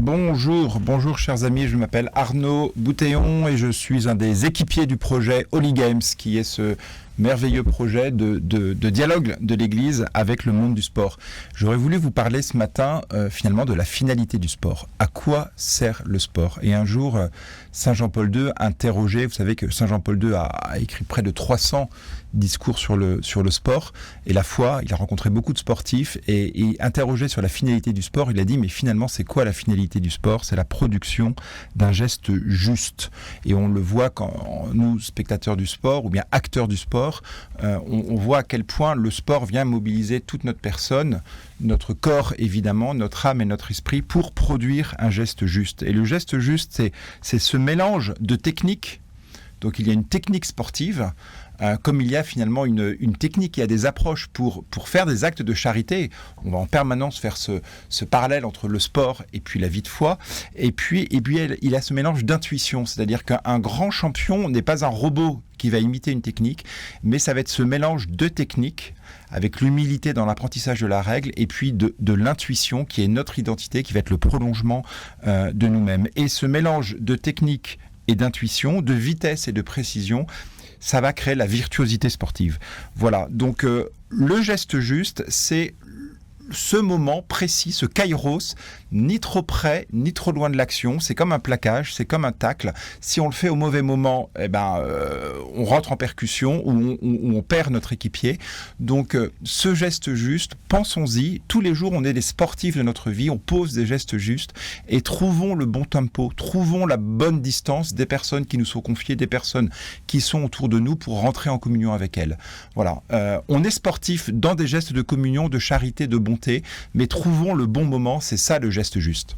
Bonjour chers amis, je m'appelle Arnaud Bouteillon et je suis un des équipiers du projet Holy Games, qui est ce merveilleux projet de dialogue de l'Église avec le monde du sport. J'aurais voulu vous parler ce matin finalement de la finalité du sport. À quoi sert le sport ? Et un jour, Saint Jean-Paul II interrogeait, vous savez que Saint Jean-Paul II a écrit près de 300 discours sur le sport et la foi. Il a rencontré beaucoup de sportifs et interrogé sur la finalité du sport, il a dit mais finalement c'est quoi la finalité du sport ? C'est la production d'un geste juste. Et on le voit quand nous, spectateurs du sport ou bien acteurs du sport, on voit à quel point le sport vient mobiliser toute notre personne, notre corps évidemment, notre âme et notre esprit pour produire un geste juste. Et le geste juste, c'est ce mélange de techniques. Donc il y a une technique sportive, comme il y a finalement une technique, il y a des approches pour faire des actes de charité. On va en permanence faire ce parallèle entre le sport et puis la vie de foi. Et puis il a ce mélange d'intuition, c'est-à-dire qu'un grand champion n'est pas un robot qui va imiter une technique, mais ça va être ce mélange de techniques avec l'humilité dans l'apprentissage de la règle et puis de l'intuition qui est notre identité, qui va être le prolongement de nous-mêmes. Et ce mélange de techniques et d'intuition, de vitesse et de précision, ça va créer la virtuosité sportive. Voilà, donc le geste juste, c'est ce moment précis, ce kairos, ni trop près, ni trop loin de l'action. C'est comme un plaquage, c'est comme un tacle. Si on le fait au mauvais moment, on rentre en percussion ou on perd notre équipier. Donc, ce geste juste, pensons-y. Tous les jours, on est des sportifs de notre vie. On pose des gestes justes et trouvons le bon tempo, trouvons la bonne distance des personnes qui nous sont confiées, des personnes qui sont autour de nous pour rentrer en communion avec elles. Voilà. On est sportif dans des gestes de communion, de charité, de bonté, mais trouvons le bon moment. C'est ça le geste juste.